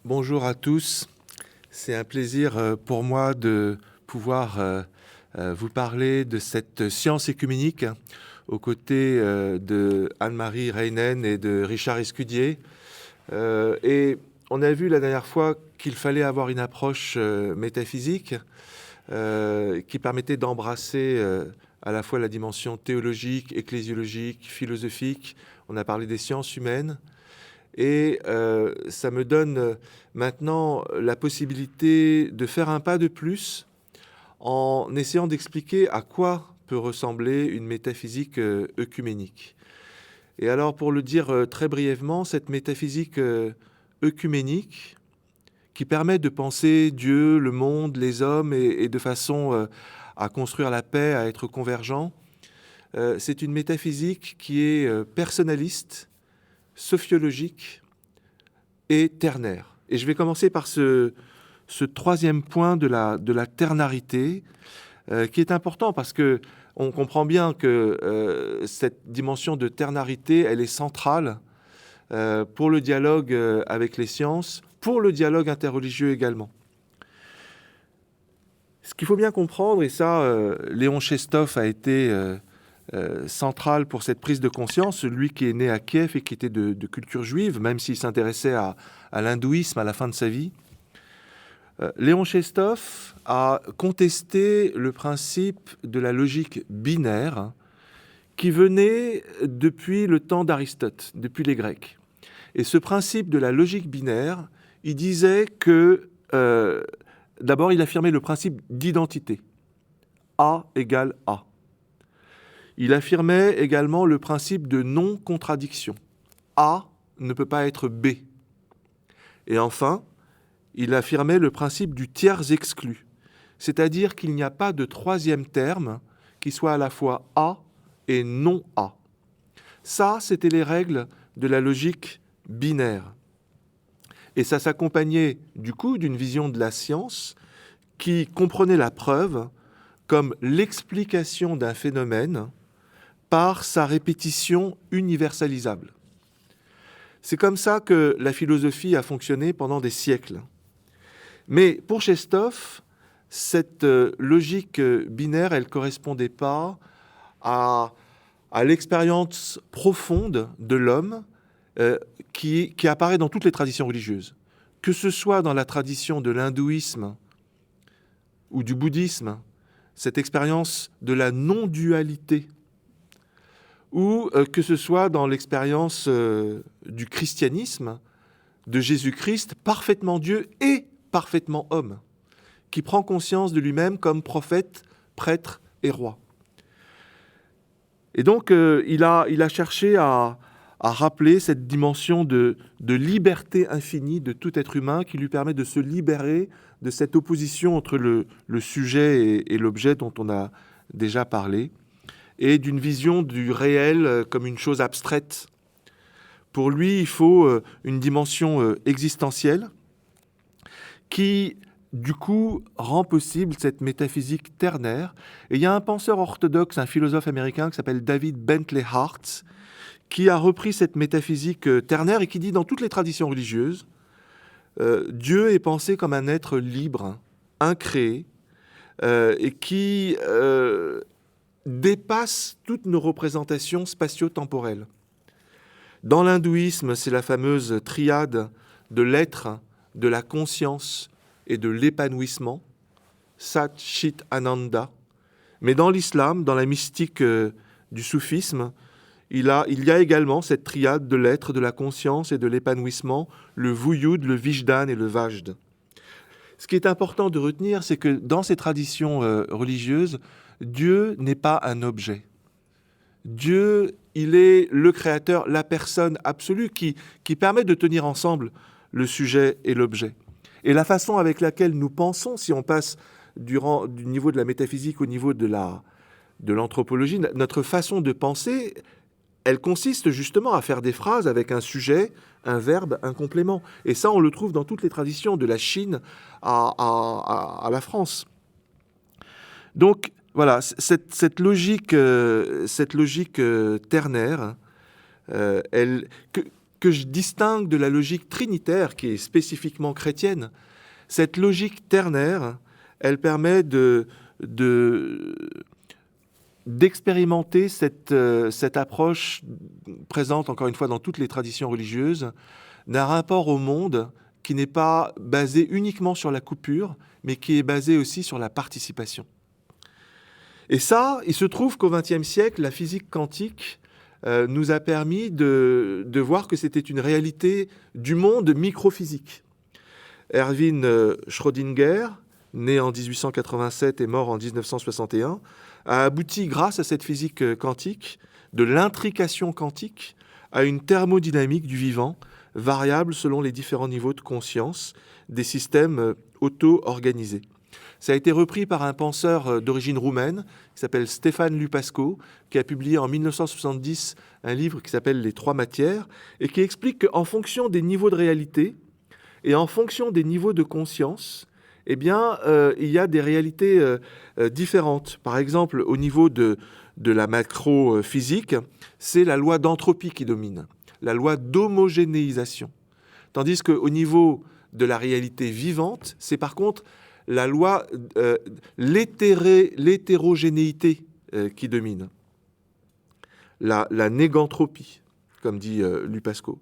Bonjour à tous. C'est un plaisir pour moi de pouvoir vous parler de cette science œcuménique aux côtés de Anne-Marie Reinen et de Richard Escudier. Et on a vu la dernière fois qu'il fallait avoir une approche métaphysique qui permettait d'embrasser à la fois la dimension théologique, ecclésiologique, philosophique. On a parlé des sciences humaines. Et ça me donne maintenant la possibilité de faire un pas de plus en essayant d'expliquer à quoi peut ressembler une métaphysique œcuménique. Et alors, pour le dire très brièvement, cette métaphysique œcuménique qui permet de penser Dieu, le monde, les hommes, et de façon à construire la paix, à être convergent, c'est une métaphysique qui est personnaliste, sophiologique et ternaire. Et je vais commencer par ce troisième point de la ternarité, qui est important parce que on comprend bien que cette dimension de ternarité, elle est centrale pour le dialogue avec les sciences, pour le dialogue interreligieux également. Ce qu'il faut bien comprendre, et ça, Léon Chestov a été central pour cette prise de conscience, lui qui est né à Kiev et qui était de culture juive, même s'il s'intéressait à l'hindouisme à la fin de sa vie. Léon Chestov a contesté le principe de la logique binaire qui venait depuis le temps d'Aristote, depuis les Grecs. Et ce principe de la logique binaire, il disait que, d'abord, il affirmait le principe d'identité. A égale A. Il affirmait également le principe de non-contradiction. A ne peut pas être B. Et enfin, il affirmait le principe du tiers exclu, c'est-à-dire qu'il n'y a pas de troisième terme qui soit à la fois A et non A. Ça, c'était les règles de la logique binaire. Et ça s'accompagnait du coup d'une vision de la science qui comprenait la preuve comme l'explication d'un phénomène par sa répétition universalisable. C'est comme ça que la philosophie a fonctionné pendant des siècles. Mais pour Chestov, cette logique binaire, elle ne correspondait pas à l'expérience profonde de l'homme qui apparaît dans toutes les traditions religieuses. Que ce soit dans la tradition de l'hindouisme ou du bouddhisme, cette expérience de la non-dualité, ou que ce soit dans l'expérience du christianisme, de Jésus-Christ, parfaitement Dieu et parfaitement homme, qui prend conscience de lui-même comme prophète, prêtre et roi. Et donc, il a cherché à rappeler cette dimension de liberté infinie de tout être humain qui lui permet de se libérer de cette opposition entre le sujet et l'objet dont on a déjà parlé, et d'une vision du réel comme une chose abstraite. Pour lui, il faut une dimension existentielle qui, du coup, rend possible cette métaphysique ternaire. Et il y a un penseur orthodoxe, un philosophe américain qui s'appelle David Bentley Hart, qui a repris cette métaphysique ternaire et qui dit dans toutes les traditions religieuses, Dieu est pensé comme un être libre, incréé, et qui dépasse toutes nos représentations spatio-temporelles. Dans l'hindouisme, c'est la fameuse triade de l'être, de la conscience et de l'épanouissement, Sat Chit Ananda. Mais dans l'islam, dans la mystique du soufisme, il y a également cette triade de l'être, de la conscience et de l'épanouissement, le Vujud, le Vijdan et le Vajd. Ce qui est important de retenir, c'est que dans ces traditions religieuses, Dieu n'est pas un objet. Dieu, il est le créateur, la personne absolue qui permet de tenir ensemble le sujet et l'objet. Et la façon avec laquelle nous pensons, si on passe du niveau de la métaphysique au niveau de l'anthropologie, notre façon de penser, elle consiste justement à faire des phrases avec un sujet, un verbe, un complément. Et ça, on le trouve dans toutes les traditions, de la Chine à la France. Donc, voilà, cette logique ternaire, que je distingue de la logique trinitaire qui est spécifiquement chrétienne. Cette logique ternaire, elle permet d'expérimenter cette approche présente, encore une fois, dans toutes les traditions religieuses, d'un rapport au monde qui n'est pas basé uniquement sur la coupure, mais qui est basé aussi sur la participation. Et ça, il se trouve qu'au XXe siècle, la physique quantique nous a permis de voir que c'était une réalité du monde microphysique. Erwin Schrödinger, né en 1887 et mort en 1961, a abouti, grâce à cette physique quantique, de l'intrication quantique, à une thermodynamique du vivant, variable selon les différents niveaux de conscience des systèmes auto-organisés. Ça a été repris par un penseur d'origine roumaine qui s'appelle Stéphane Lupasco, qui a publié en 1970 un livre qui s'appelle « Les trois matières » et qui explique qu'en fonction des niveaux de réalité et en fonction des niveaux de conscience, eh bien, il y a des réalités différentes. Par exemple, au niveau de la macro-physique, c'est la loi d'entropie qui domine, la loi d'homogénéisation. Tandis qu'au niveau de la réalité vivante, c'est par contre la loi, l'hétérogénéité qui domine, la négantropie, comme dit Lupasco.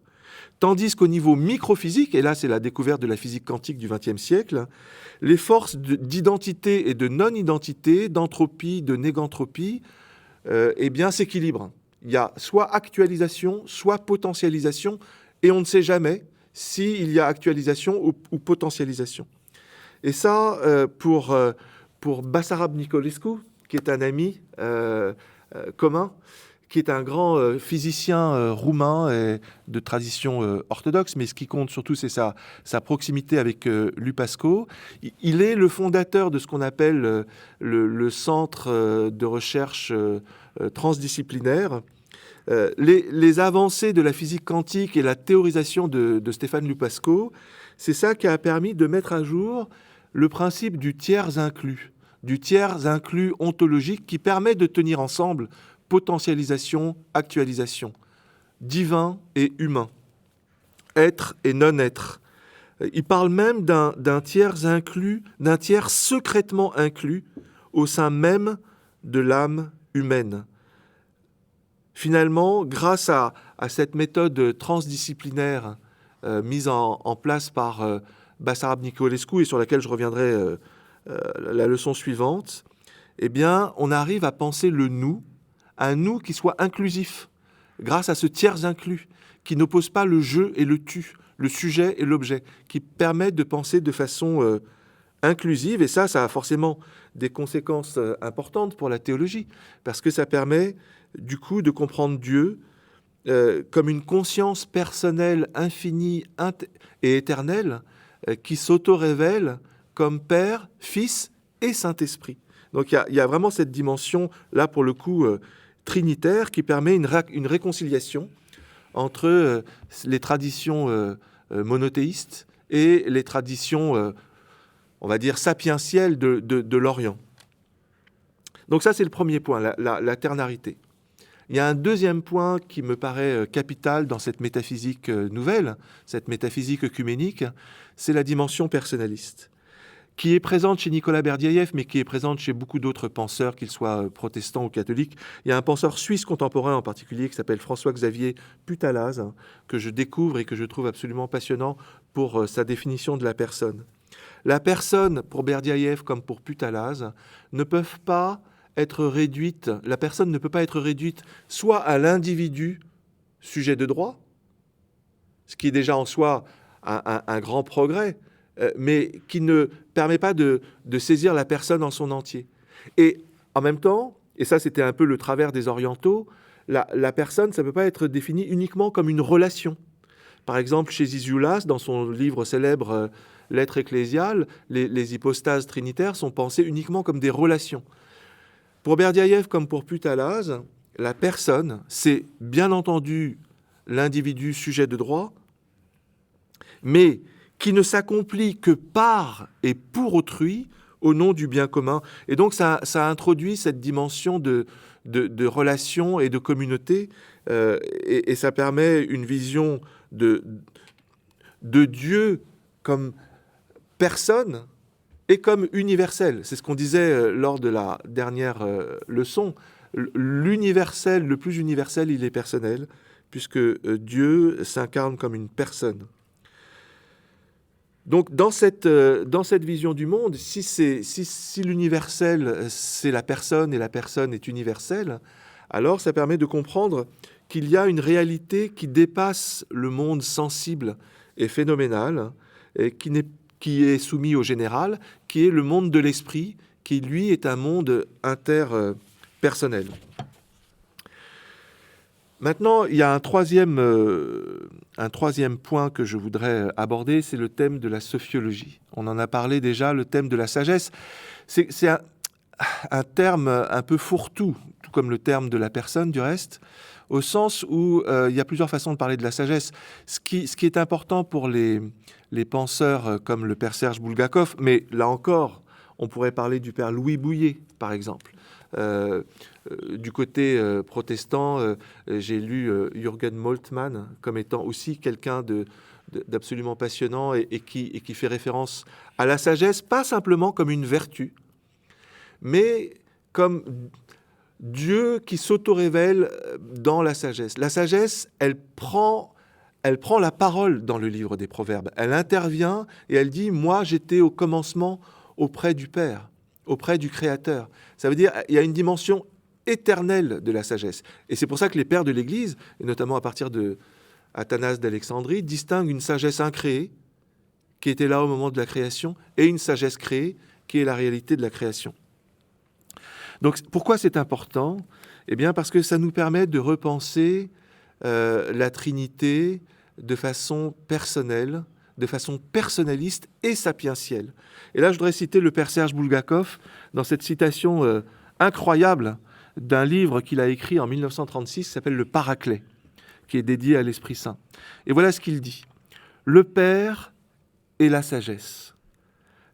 Tandis qu'au niveau microphysique, et là c'est la découverte de la physique quantique du XXe siècle, les forces d'identité et de non-identité, d'entropie, de négantropie, eh bien s'équilibrent. Il y a soit actualisation, soit potentialisation, et on ne sait jamais s'il y a actualisation ou potentialisation. Et ça, pour Basarab Nicolescu, qui est un ami commun, qui est un grand physicien roumain et de tradition orthodoxe, mais ce qui compte surtout, c'est sa proximité avec Lupasco. Il est le fondateur de ce qu'on appelle le centre de recherche transdisciplinaire. Les avancées de la physique quantique et la théorisation de Stéphane Lupasco, c'est ça qui a permis de mettre à jour le principe du tiers inclus ontologique qui permet de tenir ensemble potentialisation, actualisation, divin et humain, être et non-être. Il parle même d'un tiers inclus, d'un tiers secrètement inclus au sein même de l'âme humaine. Finalement, grâce à cette méthode transdisciplinaire mise en place par Basarab Nicolescu et sur laquelle je reviendrai la leçon suivante, eh bien, on arrive à penser le nous, un nous qui soit inclusif, grâce à ce tiers inclus, qui n'oppose pas le je et le tu, le sujet et l'objet, qui permet de penser de façon inclusive. Et ça a forcément des conséquences importantes pour la théologie, parce que ça permet du coup de comprendre Dieu comme une conscience personnelle infinie et éternelle qui s'auto-révèle comme Père, Fils et Saint-Esprit. Donc il y a vraiment cette dimension, là pour le coup, trinitaire, qui permet une réconciliation entre les traditions monothéistes et les traditions, on va dire, sapientielles de l'Orient. Donc ça, c'est le premier point, la ternarité. Il y a un deuxième point qui me paraît capital dans cette métaphysique nouvelle, cette métaphysique œcuménique, c'est la dimension personnaliste, qui est présente chez Nicolas Berdyaev, mais qui est présente chez beaucoup d'autres penseurs, qu'ils soient protestants ou catholiques. Il y a un penseur suisse contemporain en particulier qui s'appelle François-Xavier Putalaz, que je découvre et que je trouve absolument passionnant pour sa définition de la personne. La personne, pour Berdyaev comme pour Putalaz, ne peuvent pas être réduite, la personne ne peut pas être réduite soit à l'individu sujet de droit, ce qui est déjà en soi un grand progrès, mais qui ne permet pas de saisir la personne en son entier. Et en même temps, et ça c'était un peu le travers des orientaux, la personne, ça ne peut pas être défini uniquement comme une relation. Par exemple, chez Isioulas, dans son livre célèbre « L'être ecclésial », les hypostases trinitaires sont pensées uniquement comme des relations. Pour Berdyaev comme pour Putalaz, la personne, c'est bien entendu l'individu sujet de droit, mais qui ne s'accomplit que par et pour autrui au nom du bien commun. Et donc ça introduit cette dimension de relation et de communauté et ça permet une vision de Dieu comme personne et comme universel. C'est ce qu'on disait lors de la dernière leçon. L'universel, le plus universel, il est personnel, puisque Dieu s'incarne comme une personne. Donc, dans cette vision du monde, si l'universel, c'est la personne et la personne est universelle, alors ça permet de comprendre qu'il y a une réalité qui dépasse le monde sensible et phénoménal, et qui est soumis au général, qui est le monde de l'esprit, qui, lui, est un monde interpersonnel. Maintenant, il y a un troisième point que je voudrais aborder, c'est le thème de la sophiologie. On en a parlé déjà, le thème de la sagesse. C'est un terme un peu fourre-tout, tout comme le terme de la personne du reste, au sens où il y a plusieurs façons de parler de la sagesse. Ce qui est important pour les penseurs comme le père Serge Bulgakov, mais là encore, on pourrait parler du père Louis Bouillet, par exemple. Du côté protestant, j'ai lu Jürgen Moltmann comme étant aussi quelqu'un d'absolument passionnant et qui fait référence à la sagesse, pas simplement comme une vertu, mais comme Dieu qui s'auto-révèle dans la sagesse. La sagesse, elle prend la parole dans le livre des Proverbes. Elle intervient et elle dit « Moi, j'étais au commencement auprès du Père, auprès du Créateur ». Ça veut dire qu'il y a une dimension éternelle de la sagesse. Et c'est pour ça que les pères de l'Église, et notamment à partir de Athanase d'Alexandrie, distinguent une sagesse incréée, qui était là au moment de la création, et une sagesse créée, qui est la réalité de la création. Donc pourquoi c'est important ? Eh bien parce que ça nous permet de repenser la Trinité de façon personnelle, de façon personnaliste et sapientielle. Et là, je voudrais citer le père Serge Bulgakov dans cette citation incroyable d'un livre qu'il a écrit en 1936 qui s'appelle « Le Paraclet », qui est dédié à l'Esprit Saint. Et voilà ce qu'il dit. « Le Père est la sagesse.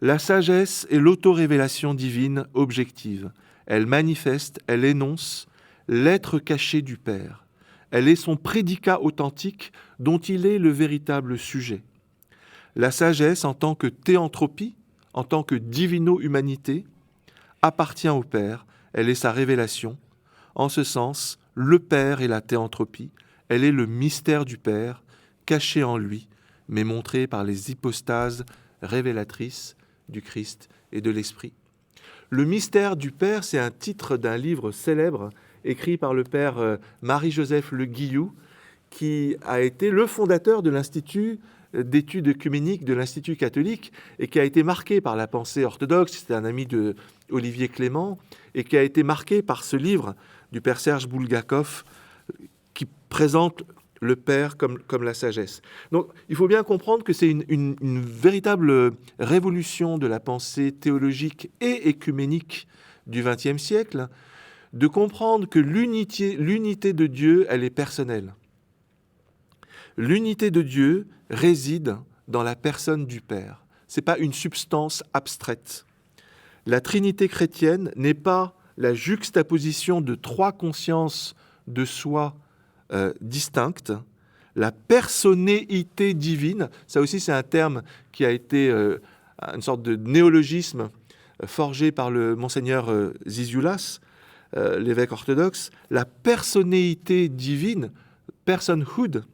La sagesse est l'autorévélation divine objective. Elle manifeste, elle énonce l'être caché du Père. Elle est son prédicat authentique dont il est le véritable sujet. La sagesse, en tant que théanthropie, en tant que divino-humanité, appartient au Père, elle est sa révélation. En ce sens, le Père est la théanthropie, elle est le mystère du Père, caché en lui, mais montré par les hypostases révélatrices du Christ et de l'Esprit. Le mystère du Père, c'est un titre d'un livre célèbre écrit par le père Marie-Joseph Le Guillou, qui a été le fondateur de l'Institut d'études œcuméniques de l'Institut catholique et qui a été marqué par la pensée orthodoxe. C'était un ami de Olivier Clément et qui a été marqué par ce livre du père Serge Bulgakov qui présente le Père comme la sagesse. Donc, il faut bien comprendre que c'est une véritable révolution de la pensée théologique et œcuménique du XXe siècle, de comprendre que l'unité de Dieu, elle est personnelle. L'unité de Dieu réside dans la personne du Père. Ce n'est pas une substance abstraite. La Trinité chrétienne n'est pas la juxtaposition de trois consciences de soi distinctes. La personnéité divine, ça aussi c'est un terme qui a été une sorte de néologisme forgé par le monseigneur Zizioulas, l'évêque orthodoxe. La personnéité divine, personhood,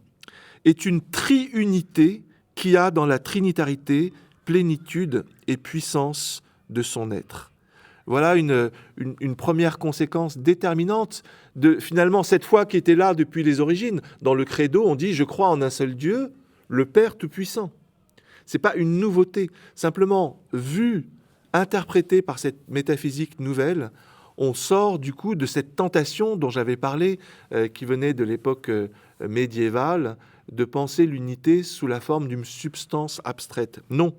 est une triunité qui a dans la trinitarité plénitude et puissance de son être. Voilà une première conséquence déterminante de finalement cette foi qui était là depuis les origines. Dans le credo, on dit « Je crois en un seul Dieu, le Père Tout-Puissant ». Ce n'est pas une nouveauté. Simplement, vu, interprété par cette métaphysique nouvelle, on sort du coup de cette tentation dont j'avais parlé, qui venait de l'époque médiévale, de penser l'unité sous la forme d'une substance abstraite. Non,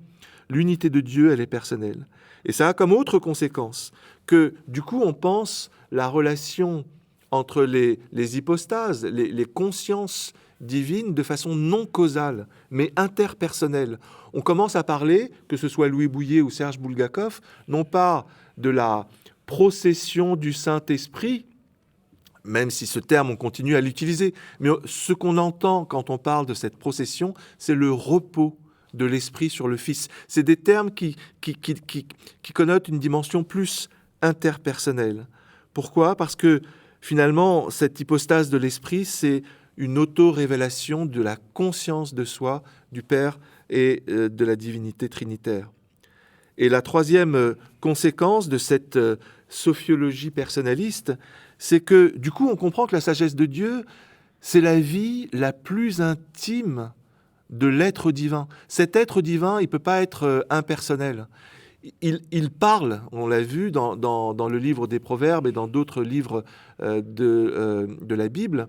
l'unité de Dieu, elle est personnelle. Et ça a comme autre conséquence que, du coup, on pense la relation entre les hypostases, les consciences divines de façon non causale, mais interpersonnelle. On commence à parler, que ce soit Louis Bouillet ou Serge Bulgakov, non pas de la procession du Saint-Esprit même si ce terme, on continue à l'utiliser. Mais ce qu'on entend quand on parle de cette procession, c'est le repos de l'Esprit sur le Fils. C'est des termes qui connotent une dimension plus interpersonnelle. Pourquoi ? Parce que finalement, cette hypostase de l'Esprit, c'est une auto-révélation de la conscience de soi, du Père et de la divinité trinitaire. Et la troisième conséquence de cette sophiologie personnaliste, c'est que du coup, on comprend que la sagesse de Dieu, c'est la vie la plus intime de l'être divin. Cet être divin, il ne peut pas être impersonnel. Il parle, on l'a vu dans le livre des Proverbes et dans d'autres livres de la Bible.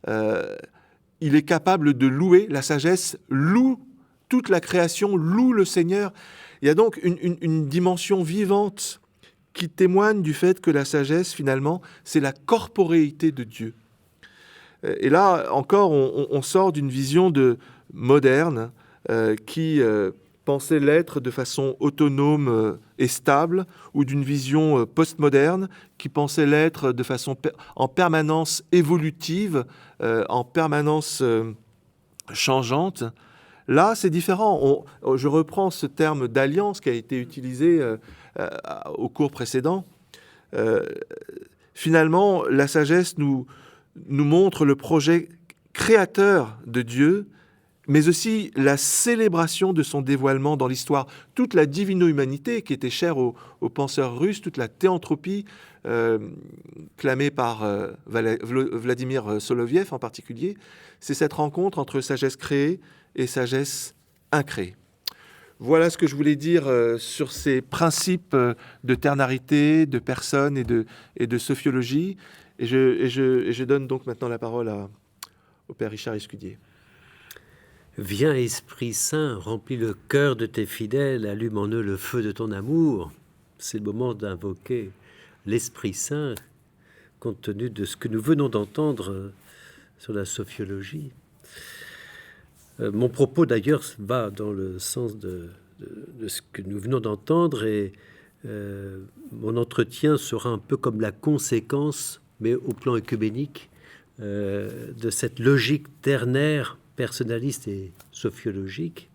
Il est capable de louer, la sagesse loue toute la création, loue le Seigneur. Il y a donc une dimension vivante qui témoigne du fait que la sagesse, finalement, c'est la corporéité de Dieu. Et là, encore, on sort d'une vision moderne qui pensait l'être de façon autonome et stable, ou d'une vision postmoderne qui pensait l'être de façon en permanence évolutive, en permanence changeante. Là, c'est différent. Je reprends ce terme d'alliance qui a été utilisé au cours précédent. Finalement, la sagesse nous montre le projet créateur de Dieu, mais aussi la célébration de son dévoilement dans l'histoire. Toute la divino-humanité qui était chère aux penseurs russes, toute la théanthropie clamée par Vladimir Soloviev en particulier, c'est cette rencontre entre sagesse créée et sagesse incréée. Voilà ce que je voulais dire sur ces principes de ternarité, de personne et de sophiologie. Et je donne donc maintenant la parole au Père Richard Escudier. Viens, Esprit Saint, remplis le cœur de tes fidèles, allume en eux le feu de ton amour. C'est le moment d'invoquer l'Esprit Saint, compte tenu de ce que nous venons d'entendre sur la sophiologie. Mon propos, d'ailleurs, va dans le sens de ce que nous venons d'entendre, et mon entretien sera un peu comme la conséquence, mais au plan œcuménique, de cette logique ternaire, personnaliste et sophiologique.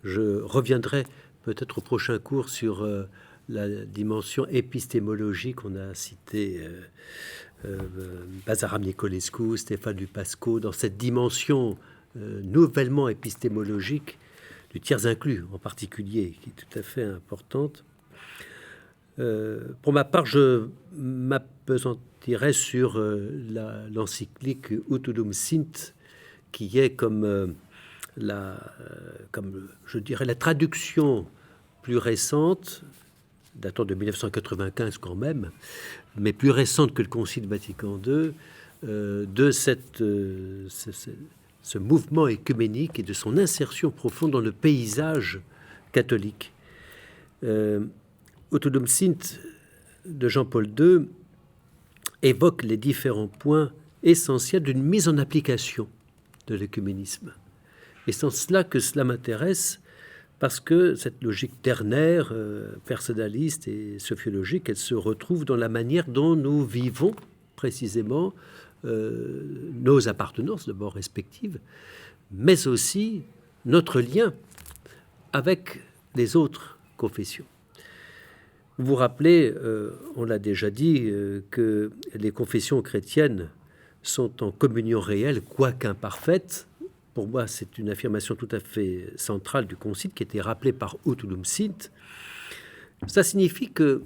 Je reviendrai peut-être au prochain cours sur la dimension épistémologique. On a cité Bazaram Nicolescu, Stéphane Lupasco, dans cette dimension nouvellement épistémologique du tiers inclus en particulier, qui est tout à fait importante. Pour ma part, je m'appesantirai sur l'encyclique Utulum Sint, qui est comme je dirais la traduction plus récente, datant de 1995 quand même, mais plus récente que le Concile Vatican II, de ce mouvement œcuménique et de son insertion profonde dans le paysage catholique. Utulum Sint de Jean-Paul II évoque les différents points essentiels d'une mise en application de l'œcuménisme. Et c'est en cela que cela m'intéresse, parce que cette logique ternaire, personnaliste et sophiologique, elle se retrouve dans la manière dont nous vivons précisément nos appartenances d'abord respectives, mais aussi notre lien avec les autres confessions. Vous vous rappelez, on l'a déjà dit, que les confessions chrétiennes sont en communion réelle, quoique imparfaite. Pour moi, c'est une affirmation tout à fait centrale du Concile qui a été rappelée par Utulum Sint. Ça signifie que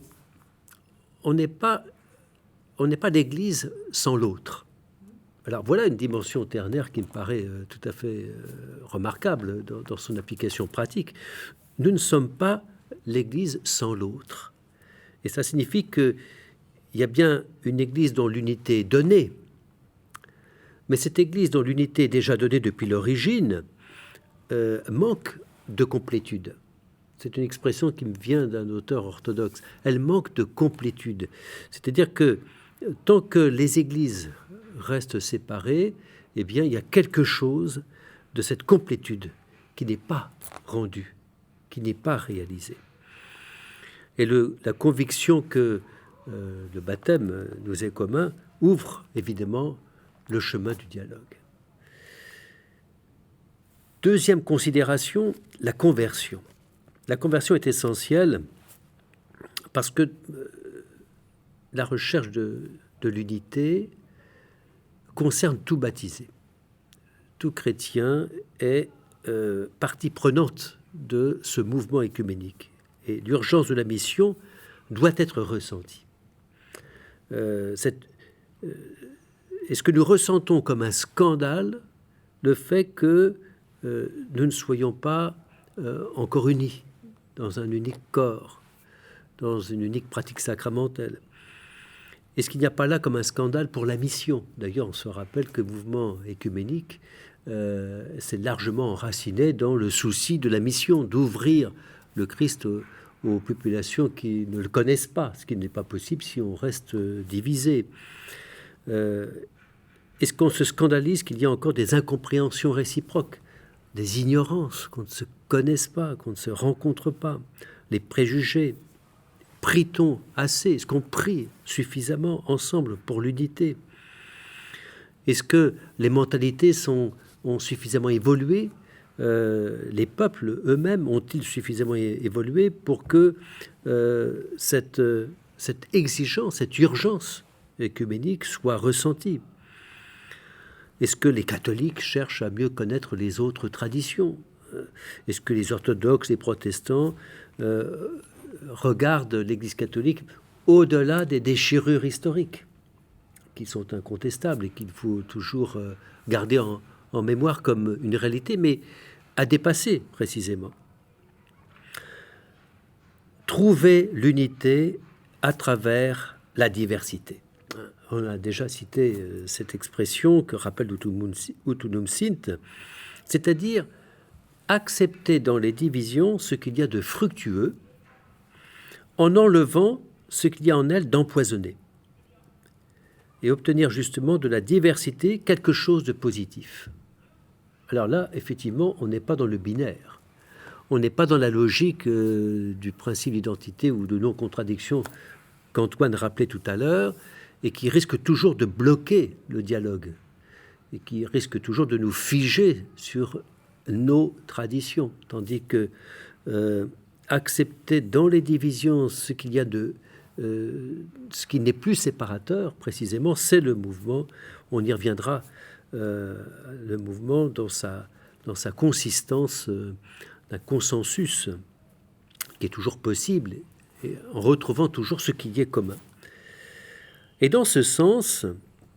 on n'est pas l'Église sans l'autre. Alors voilà une dimension ternaire qui me paraît tout à fait remarquable dans son application pratique. Nous ne sommes pas l'Église sans l'autre. Et ça signifie qu'il y a bien une Église dont l'unité est donnée, mais cette Église dont l'unité est déjà donnée depuis l'origine manque de complétude. C'est une expression qui me vient d'un auteur orthodoxe. Elle manque de complétude. C'est-à-dire que tant que les Églises restent séparées, eh bien, il y a quelque chose de cette complétude qui n'est pas rendue, qui n'est pas réalisée. Et la conviction que le baptême nous est commun ouvre évidemment le chemin du dialogue. Deuxième considération, la conversion. La conversion est essentielle parce que la recherche de l'unité concerne tout baptisé. Tout chrétien est partie prenante de ce mouvement œcuménique. Et l'urgence de la mission doit être ressentie. Est-ce que nous ressentons comme un scandale le fait que nous ne soyons pas encore unis dans un unique corps, dans une unique pratique sacramentelle? Est-ce qu'il n'y a pas là comme un scandale pour la mission? D'ailleurs, on se rappelle que le mouvement œcuménique s'est largement enraciné dans le souci de la mission, d'ouvrir le Christ aux populations qui ne le connaissent pas, ce qui n'est pas possible si on reste divisé. Est-ce qu'on se scandalise qu'il y a encore des incompréhensions réciproques, des ignorances, qu'on ne se connaisse pas, qu'on ne se rencontre pas, les préjugés? Prie-t-on assez? Est-ce qu'on prie suffisamment ensemble pour l'unité? Est-ce que les mentalités ont suffisamment évolué? Les peuples eux-mêmes ont-ils suffisamment évolué pour que cette exigence, cette urgence œcuménique soit ressentie? Est-ce que les catholiques cherchent à mieux connaître les autres traditions? Est-ce que les orthodoxes, les protestants regardent l'Église catholique au-delà des déchirures historiques qui sont incontestables et qu'il faut toujours garder en mémoire comme une réalité, mais à dépasser précisément? Trouver l'unité à travers la diversité. On a déjà cité cette expression que rappelle Utunum Sint, c'est-à-dire accepter dans les divisions ce qu'il y a de fructueux en enlevant ce qu'il y a en elles d'empoisonné et obtenir justement de la diversité quelque chose de positif. Alors là, effectivement, on n'est pas dans le binaire. On n'est pas dans la logique du principe d'identité ou de non-contradiction qu'Antoine rappelait tout à l'heure et qui risque toujours de bloquer le dialogue et qui risque toujours de nous figer sur nos traditions. Tandis que accepter dans les divisions ce qu'il y a de... ce qui n'est plus séparateur, précisément, c'est le mouvement. On y reviendra. Le mouvement dans sa consistance d'un consensus qui est toujours possible et en retrouvant toujours ce qui y est commun. Et dans ce sens,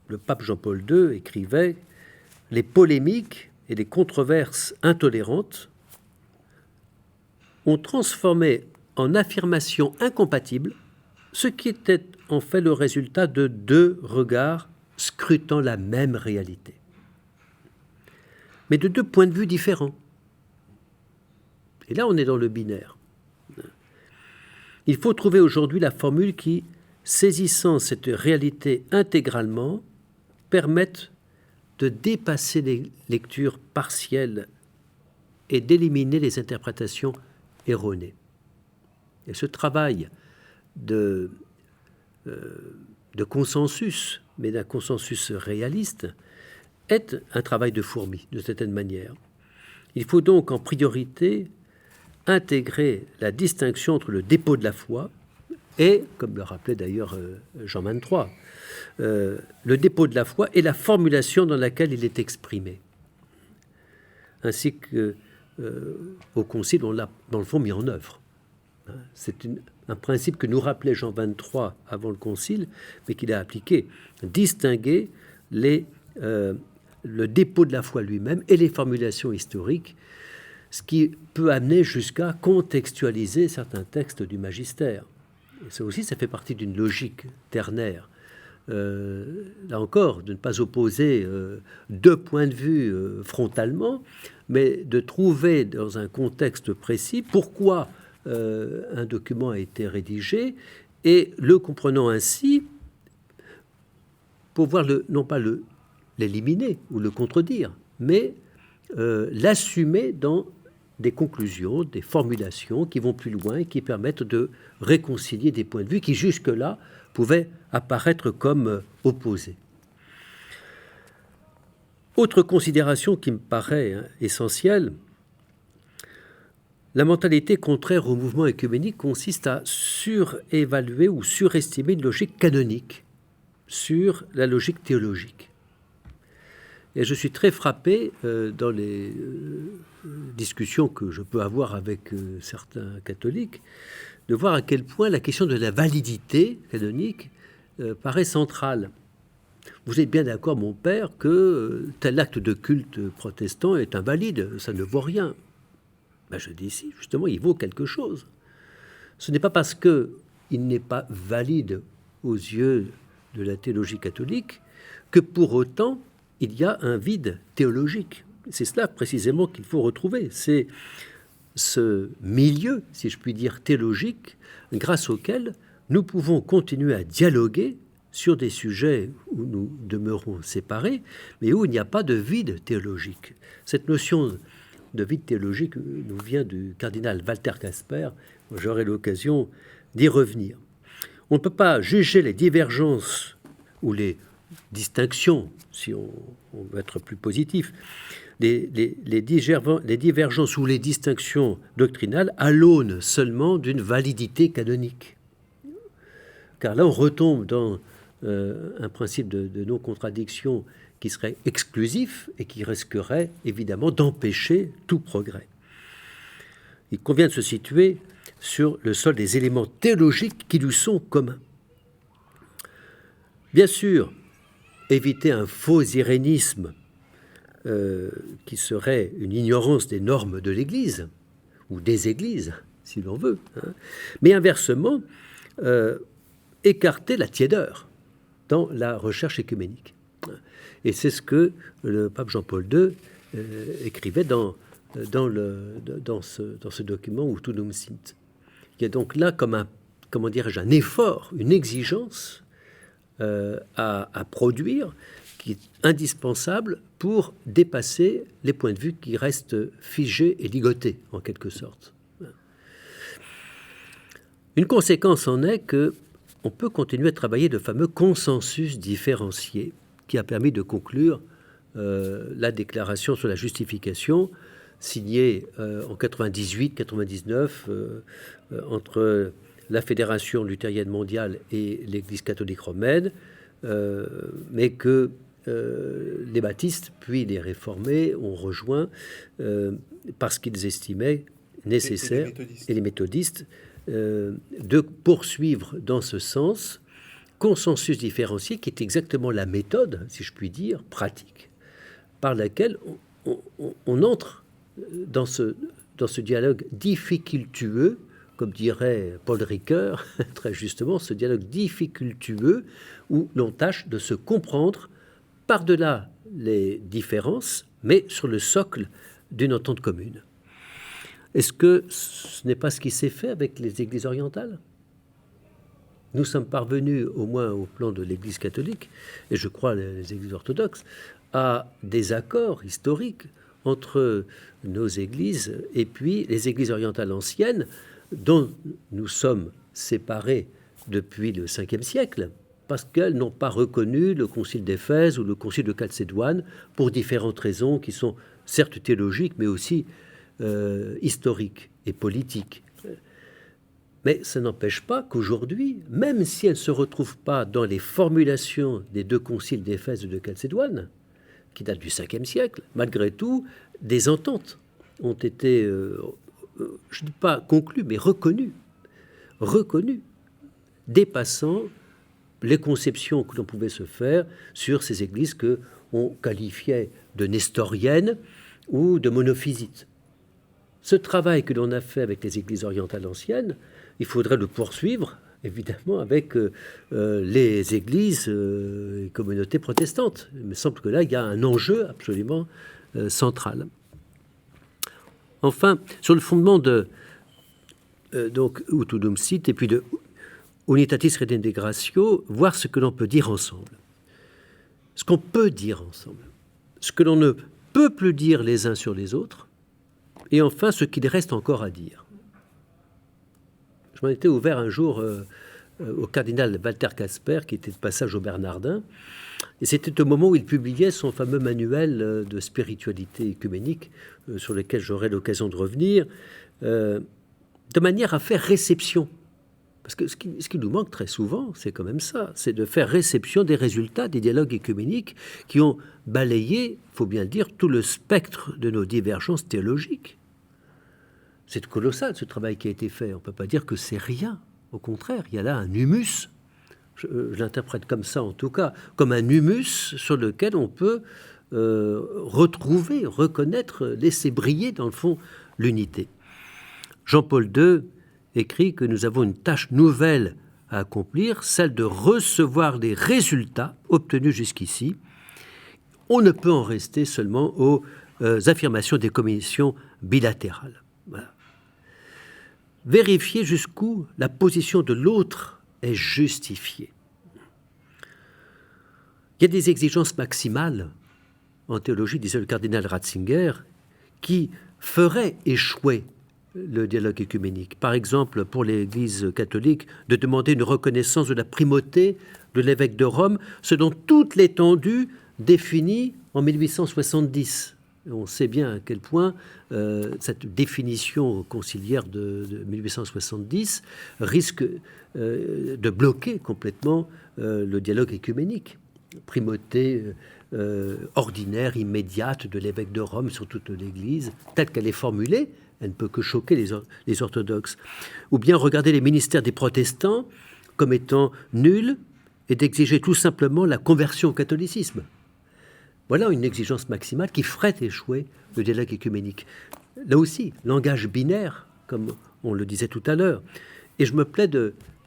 le pape Jean-Paul II écrivait « Les polémiques et les controverses intolérantes ont transformé en affirmation incompatible ce qui était en fait le résultat de deux regards scrutant la même réalité, mais de deux points de vue différents. » Et là, on est dans le binaire. Il faut trouver aujourd'hui la formule qui, saisissant cette réalité intégralement, permette de dépasser les lectures partielles et d'éliminer les interprétations erronées. Et ce travail de consensus, mais d'un consensus réaliste, est un travail de fourmi, de certaine manière. Il faut donc en priorité intégrer la distinction entre le dépôt de la foi et, comme le rappelait d'ailleurs Jean 23, le dépôt de la foi et la formulation dans laquelle il est exprimé. Ainsi que au Concile, on l'a dans le fond mis en œuvre. C'est un principe que nous rappelait Jean 23 avant le Concile, mais qu'il a appliqué. Distinguer le dépôt de la foi lui-même et les formulations historiques, ce qui peut amener jusqu'à contextualiser certains textes du magistère. Et ça aussi, ça fait partie d'une logique ternaire. Là encore, de ne pas opposer deux points de vue frontalement, mais de trouver dans un contexte précis pourquoi un document a été rédigé, et le comprenant ainsi, pouvoir non pas l'éliminer ou le contredire, mais l'assumer dans des conclusions, des formulations qui vont plus loin et qui permettent de réconcilier des points de vue qui jusque-là pouvaient apparaître comme opposés. Autre considération qui me paraît essentielle, la mentalité contraire au mouvement œcuménique consiste à surévaluer ou surestimer une logique canonique sur la logique théologique. Et je suis très frappé dans les discussions que je peux avoir avec certains catholiques de voir à quel point la question de la validité canonique paraît centrale. Vous êtes bien d'accord, mon père, que tel acte de culte protestant est invalide, ça ne vaut rien. Ben je dis si, justement, il vaut quelque chose. Ce n'est pas parce qu'il n'est pas valide aux yeux de la théologie catholique que pour autant il y a un vide théologique. C'est cela précisément qu'il faut retrouver. C'est ce milieu, si je puis dire, théologique, grâce auquel nous pouvons continuer à dialoguer sur des sujets où nous demeurons séparés, mais où il n'y a pas de vide théologique. Cette notion de vide théologique nous vient du cardinal Walter Casper. J'aurai l'occasion d'y revenir. On ne peut pas juger les divergences ou les distinctions, si on veut être plus positif, les divergences ou les distinctions doctrinales à l'aune seulement d'une validité canonique. Car là, on retombe dans un principe de non-contradiction qui serait exclusif et qui risquerait évidemment d'empêcher tout progrès. Il convient de se situer sur le sol des éléments théologiques qui lui sont communs. Bien sûr, éviter un faux irénisme qui serait une ignorance des normes de l'Église, ou des Églises, si l'on veut, hein. Mais inversement, écarter la tiédeur dans la recherche œcuménique. Et c'est ce que le pape Jean-Paul II écrivait dans ce document Utunum Sint. Il y a donc là comme un effort, une exigence à produire qui est indispensable pour dépasser les points de vue qui restent figés et ligotés, en quelque sorte. Une conséquence en est que on peut continuer à travailler le fameux consensus différencié qui a permis de conclure la déclaration sur la justification signée en 98-99 entre la Fédération luthérienne mondiale et l'Église catholique romaine, mais que les baptistes puis les réformés ont rejoint parce qu'ils estimaient nécessaire, et les méthodistes, de poursuivre dans ce sens consensus différencié qui est exactement la méthode, si je puis dire, pratique, par laquelle on entre dans ce dialogue difficultueux, comme dirait Paul Ricoeur, très justement, ce dialogue difficultueux où l'on tâche de se comprendre par-delà les différences, mais sur le socle d'une entente commune. Est-ce que ce n'est pas ce qui s'est fait avec les églises orientales ? Nous sommes parvenus, au moins au plan de l'Église catholique, et je crois les églises orthodoxes, à des accords historiques entre nos églises et puis les églises orientales anciennes, dont nous sommes séparés depuis le 5e siècle, parce qu'elles n'ont pas reconnu le concile d'Éphèse ou le concile de Chalcédoine pour différentes raisons qui sont certes théologiques, mais aussi historiques et politiques. Mais ça n'empêche pas qu'aujourd'hui, même si elles ne se retrouvent pas dans les formulations des deux conciles d'Éphèse et de Chalcédoine, qui datent du 5e siècle, malgré tout, des ententes ont été, je ne dis pas conclues, mais reconnues, dépassant les conceptions que l'on pouvait se faire sur ces églises que on qualifiait de nestoriennes ou de monophysites. Ce travail que l'on a fait avec les églises orientales anciennes, il faudrait le poursuivre, évidemment, avec les églises et communautés protestantes. Il me semble que là, il y a un enjeu absolument central. Enfin, sur le fondement de donc Utunum Sint et puis de Unitatis Redintegratio, voir ce que l'on peut dire ensemble. Ce qu'on peut dire ensemble. Ce que l'on ne peut plus dire les uns sur les autres, Et enfin, ce qu'il reste encore à dire. Je m'en étais ouvert un jour au cardinal Walter Casper, qui était de passage au Bernardin, et c'était au moment où il publiait son fameux manuel de spiritualité œcuménique, sur lequel j'aurai l'occasion de revenir, de manière à faire réception. Parce que ce qui nous manque très souvent, c'est quand même ça, c'est de faire réception des résultats des dialogues œcuméniques qui ont balayé, il faut bien le dire, tout le spectre de nos divergences théologiques. C'est colossal ce travail qui a été fait. On ne peut pas dire que c'est rien. Au contraire, il y a là un humus. Je l'interprète comme ça en tout cas, comme un humus sur lequel on peut retrouver, reconnaître, laisser briller dans le fond l'unité. Jean-Paul II écrit que nous avons une tâche nouvelle à accomplir, celle de recevoir les résultats obtenus jusqu'ici. On ne peut en rester seulement aux affirmations des commissions bilatérales. Voilà. Vérifier jusqu'où la position de l'autre est justifiée. Il y a des exigences maximales en théologie, disait le cardinal Ratzinger, qui feraient échouer le dialogue œcuménique. Par exemple, pour l'Église catholique, de demander une reconnaissance de la primauté de l'évêque de Rome, selon toute l'étendue définie en 1870. On sait bien à quel point cette définition conciliaire de 1870 risque de bloquer complètement le dialogue œcuménique. Primauté ordinaire, immédiate de l'évêque de Rome sur toute l'Église, telle qu'elle est formulée, elle ne peut que choquer les orthodoxes. Ou bien regarder les ministères des protestants comme étant nuls et d'exiger tout simplement la conversion au catholicisme. Voilà une exigence maximale qui ferait échouer le dialogue œcuménique. Là aussi, langage binaire, comme on le disait tout à l'heure. Et je me plais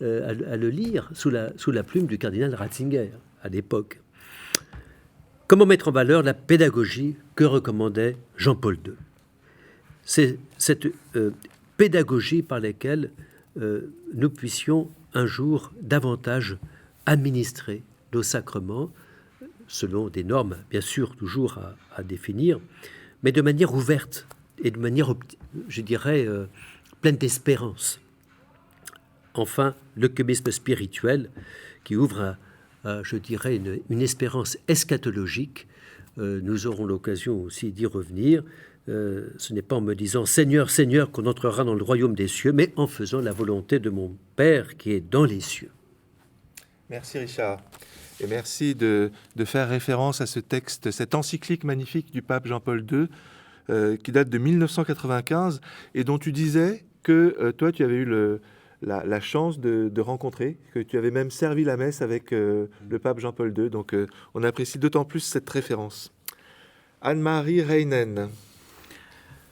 à le lire sous la plume du cardinal Ratzinger, à l'époque. Comment mettre en valeur la pédagogie que recommandait Jean-Paul II ? C'est cette pédagogie par laquelle nous puissions un jour davantage administrer nos sacrements, selon des normes, bien sûr, toujours à définir, mais de manière ouverte et de manière, je dirais, pleine d'espérance. Enfin, l'œcuménisme spirituel qui ouvre je dirais, une espérance eschatologique. Nous aurons l'occasion aussi d'y revenir. Ce n'est pas en me disant « Seigneur, Seigneur » qu'on entrera dans le royaume des cieux, mais en faisant la volonté de mon Père qui est dans les cieux. Merci Richard. Et merci de faire référence à ce texte, cette encyclique magnifique du pape Jean-Paul II, qui date de 1995, et dont tu disais que toi, tu avais eu la chance de rencontrer, que tu avais même servi la messe avec le pape Jean-Paul II. Donc, on apprécie d'autant plus cette référence. Anne-Marie Reinen.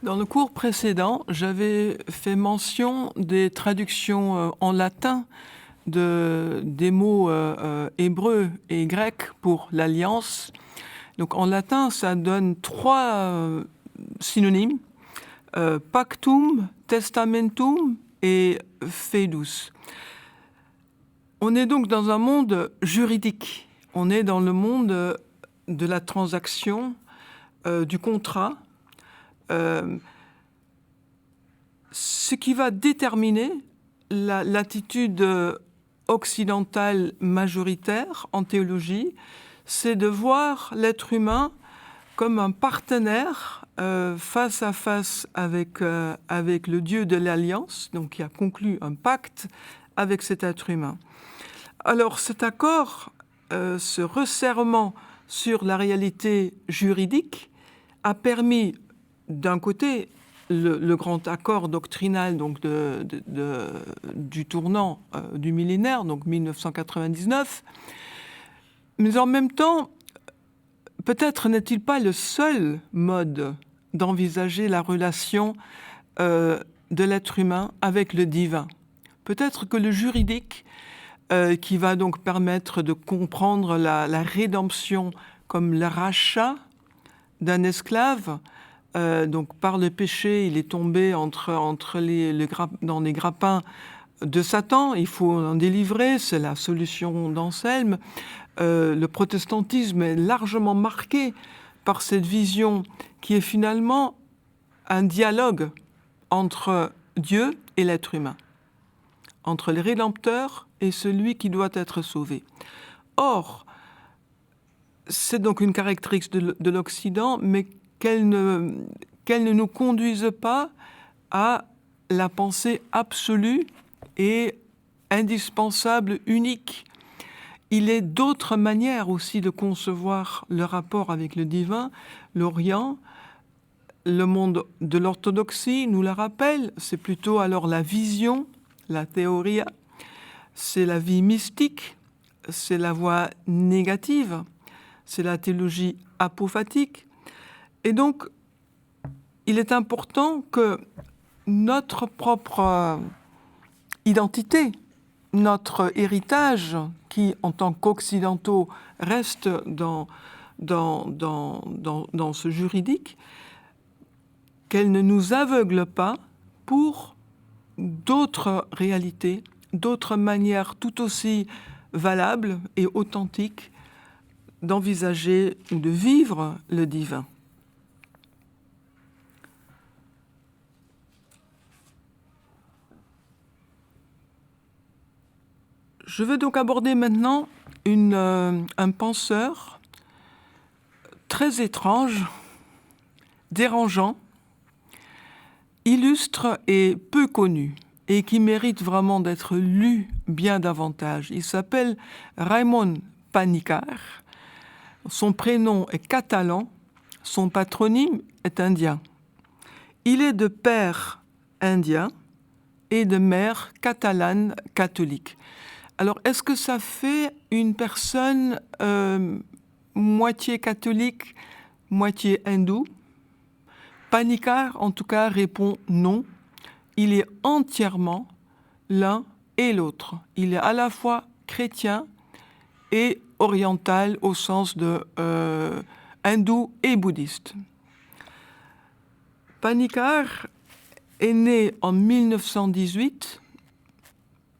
Dans le cours précédent, j'avais fait mention des traductions en latin des mots hébreux et grecs pour l'alliance. Donc, en latin, ça donne 3 synonymes, pactum, testamentum et fidus. On est donc dans un monde juridique. On est dans le monde de la transaction, du contrat. Ce qui va déterminer l'attitude occidentale majoritaire en théologie, c'est de voir l'être humain comme un partenaire face à face avec le Dieu de l'Alliance, donc qui a conclu un pacte avec cet être humain. Alors cet accord, ce resserrement sur la réalité juridique a permis d'un côté le grand accord doctrinal donc du tournant du millénaire, donc 1999, mais en même temps, peut-être n'est-il pas le seul mode d'envisager la relation de l'être humain avec le divin. Peut-être que le juridique, qui va donc permettre de comprendre la rédemption comme le rachat d'un esclave, donc par le péché, il est tombé dans les grappins de Satan, il faut en délivrer, c'est la solution d'Anselme. Le protestantisme est largement marqué par cette vision qui est finalement un dialogue entre Dieu et l'être humain, entre le Rédempteur et celui qui doit être sauvé. Or, c'est donc une caractéristique de l'Occident, mais qu'elle ne nous conduise pas à la pensée absolue et indispensable, unique. Il est d'autres manières aussi de concevoir le rapport avec le divin. L'Orient, le monde de l'orthodoxie nous le rappelle, c'est plutôt alors la vision, la théoria, c'est la vie mystique, c'est la voie négative, c'est la théologie apophatique. Et donc, il est important que notre propre identité, notre héritage, qui, en tant qu'occidentaux, reste dans ce juridique, qu'elle ne nous aveugle pas pour d'autres réalités, d'autres manières tout aussi valables et authentiques d'envisager ou de vivre le divin. Je veux donc aborder maintenant un penseur très étrange, dérangeant, illustre et peu connu, et qui mérite vraiment d'être lu bien davantage. Il s'appelle Raimon Panikkar. Son prénom est catalan, son patronyme est indien. Il est de père indien et de mère catalane catholique. Alors, est-ce que ça fait une personne moitié catholique, moitié hindoue? Panikkar, en tout cas, répond non. Il est entièrement l'un et l'autre. Il est à la fois chrétien et oriental au sens de hindou et bouddhiste. Panikkar est né en 1918.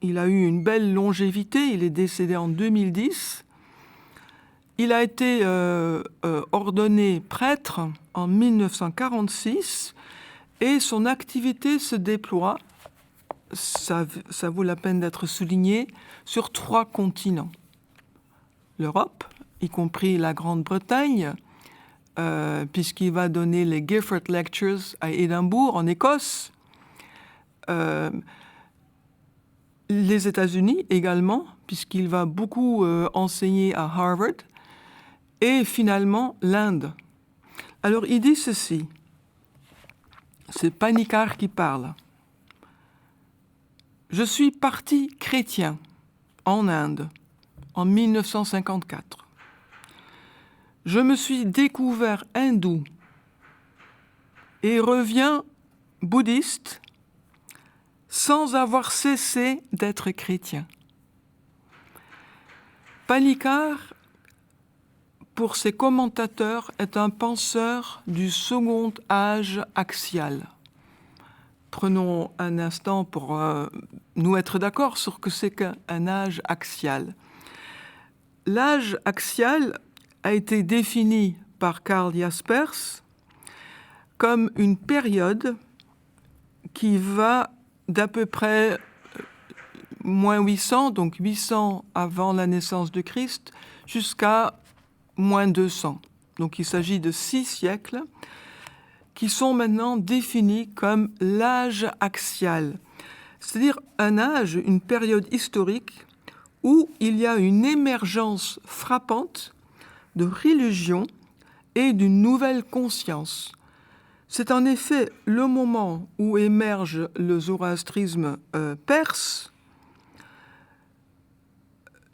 Il a eu une belle longévité. Il est décédé en 2010. Il a été ordonné prêtre en 1946 et son activité se déploie, ça vaut la peine d'être souligné, sur 3 continents. L'Europe, y compris la Grande-Bretagne, puisqu'il va donner les Gifford Lectures à Édimbourg, en Écosse. Les États-Unis également, puisqu'il va beaucoup enseigner à Harvard. Et finalement, l'Inde. Alors, il dit ceci. C'est Panikkar qui parle. Je suis parti chrétien en Inde en 1954. Je me suis découvert hindou et reviens bouddhiste sans avoir cessé d'être chrétien. Panikkar, pour ses commentateurs, est un penseur du second âge axial. Prenons un instant pour nous être d'accord sur ce que c'est qu'un âge axial. L'âge axial a été défini par Karl Jaspers comme une période qui va d'à peu près moins 800, donc 800 avant la naissance de Christ, jusqu'à moins 200. Donc il s'agit de 6 siècles qui sont maintenant définis comme l'âge axial, c'est-à-dire un âge, une période historique où il y a une émergence frappante de religion et d'une nouvelle conscience. C'est en effet le moment où émerge le zoroastrisme perse,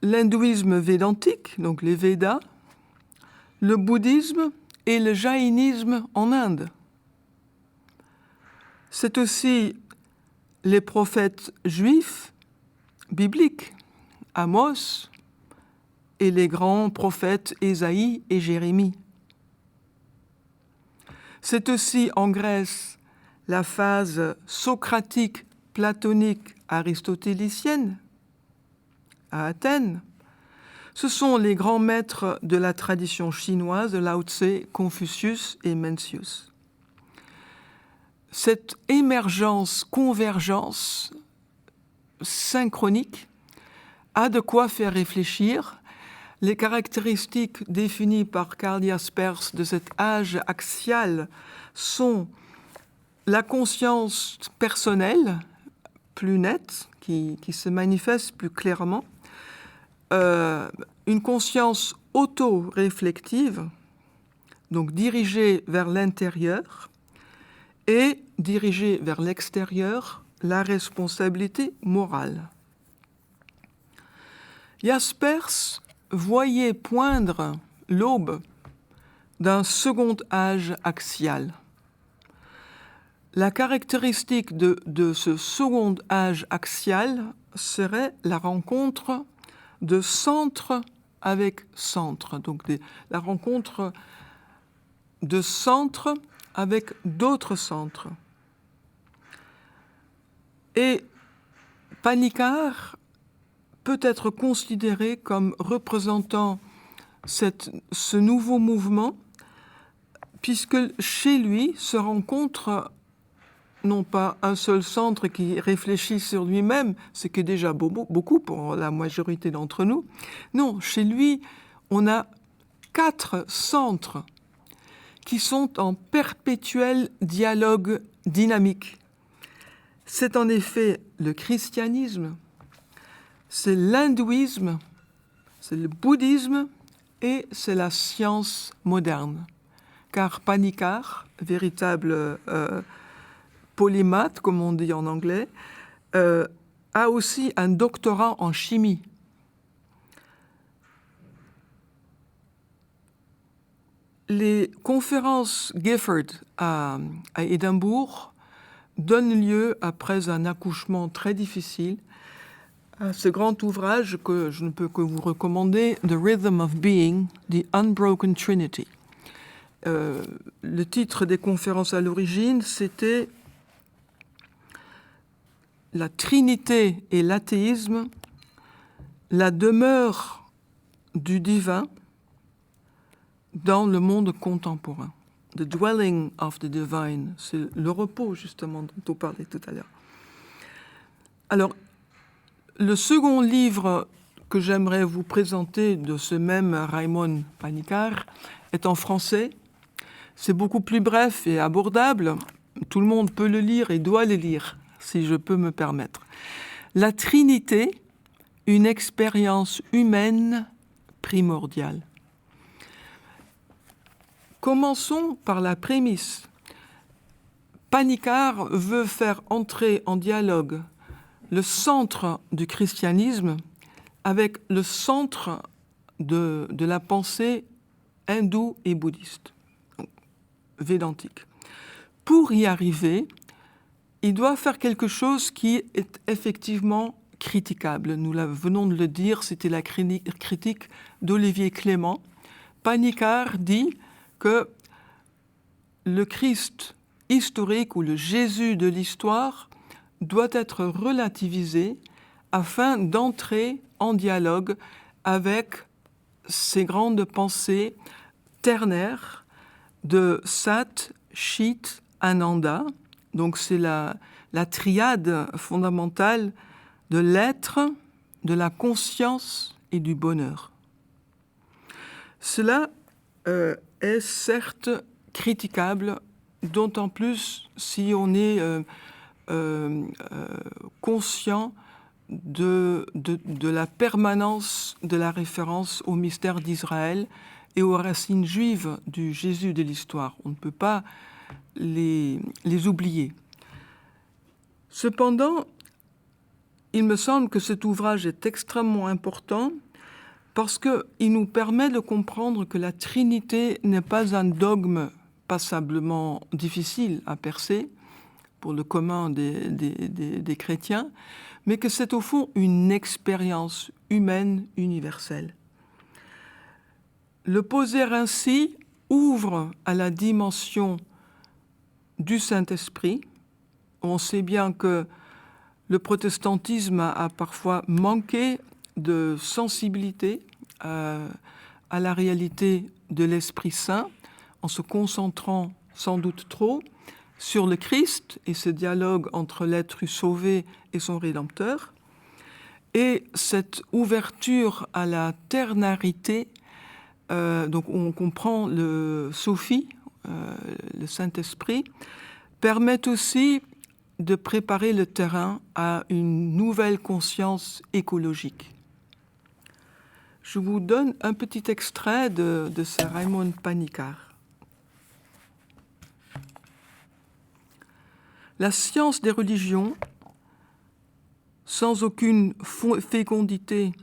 l'hindouisme védantique, donc les Védas, le bouddhisme et le jaïnisme en Inde. C'est aussi les prophètes juifs, bibliques, Amos, et les grands prophètes Ésaïe et Jérémie. C'est aussi en Grèce la phase socratique, platonique, aristotélicienne, à Athènes. Ce sont les grands maîtres de la tradition chinoise, Lao Tse, Confucius et Mencius. cette émergence, convergence synchronique a de quoi faire réfléchir. Les caractéristiques définies par Karl Jaspers de cet âge axial sont la conscience personnelle plus nette, qui se manifeste plus clairement, une conscience auto-réflective, donc dirigée vers l'intérieur, et dirigée vers l'extérieur, la responsabilité morale. Jaspers voyait poindre l'aube d'un second âge axial. La caractéristique de ce second âge axial serait la rencontre de centre avec centre, donc la rencontre de centre avec d'autres centres. Et Panikkar peut être considéré comme représentant ce nouveau mouvement, puisque chez lui se rencontre non pas un seul centre qui réfléchit sur lui-même, ce qui est déjà beaucoup pour la majorité d'entre nous. Non, chez lui, on a 4 centres qui sont en perpétuel dialogue dynamique. C'est en effet le christianisme, c'est l'hindouisme, c'est le bouddhisme et c'est la science moderne. Car Panikkar, véritable polymathe, comme on dit en anglais, a aussi un doctorat en chimie. Les conférences Gifford à Édimbourg donnent lieu, après un accouchement très difficile, à ce grand ouvrage que je ne peux que vous recommander, The Rhythm of Being, The Unbroken Trinity. Le titre des conférences à l'origine, c'était La Trinité et l'athéisme, la demeure du divin dans le monde contemporain. The Dwelling of the Divine, c'est le repos justement dont on parlait tout à l'heure. Alors, le second livre que j'aimerais vous présenter de ce même Raymond Panikkar est en français. C'est beaucoup plus bref et abordable. Tout le monde peut le lire et doit le lire, si je peux me permettre. La Trinité, une expérience humaine primordiale. Commençons par la prémisse. Panikkar veut faire entrer en dialogue le centre du christianisme avec le centre de la pensée hindoue et bouddhiste, védantique. Pour y arriver, il doit faire quelque chose qui est effectivement critiquable. Nous venons de le dire, c'était la critique d'Olivier Clément. Panikkar dit que le Christ historique ou le Jésus de l'histoire doit être relativisé afin d'entrer en dialogue avec ces grandes pensées ternaires de Sat, Chit, Ananda. Donc c'est la triade fondamentale de l'être, de la conscience et du bonheur. Cela est certes critiquable, d'autant plus si on est conscient de la permanence de la référence au mystère d'Israël et aux racines juives du Jésus de l'histoire. On ne peut pas les oublier. Cependant, il me semble que cet ouvrage est extrêmement important parce qu'il nous permet de comprendre que la Trinité n'est pas un dogme passablement difficile à percer pour le commun des chrétiens, mais que c'est au fond une expérience humaine universelle. Le poser ainsi ouvre à la dimension du Saint-Esprit. On sait bien que le protestantisme a parfois manqué de sensibilité à la réalité de l'Esprit Saint, en se concentrant sans doute trop sur le Christ et ce dialogue entre l'être sauvé et son Rédempteur, et cette ouverture à la ternarité. Donc on comprend le Sophie, le Saint-Esprit, permet aussi de préparer le terrain à une nouvelle conscience écologique. Je vous donne un petit extrait de ce Raymond Panicard. La science des religions, sans aucune fécondité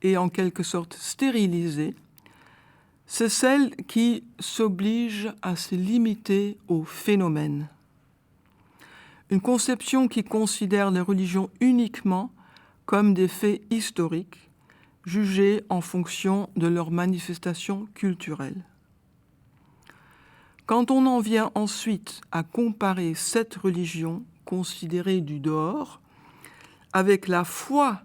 et en quelque sorte stérilisée, c'est celle qui s'oblige à se limiter aux phénomènes. Une conception qui considère les religions uniquement comme des faits historiques, jugés en fonction de leurs manifestations culturelles. Quand on en vient ensuite à comparer cette religion considérée du dehors avec la foi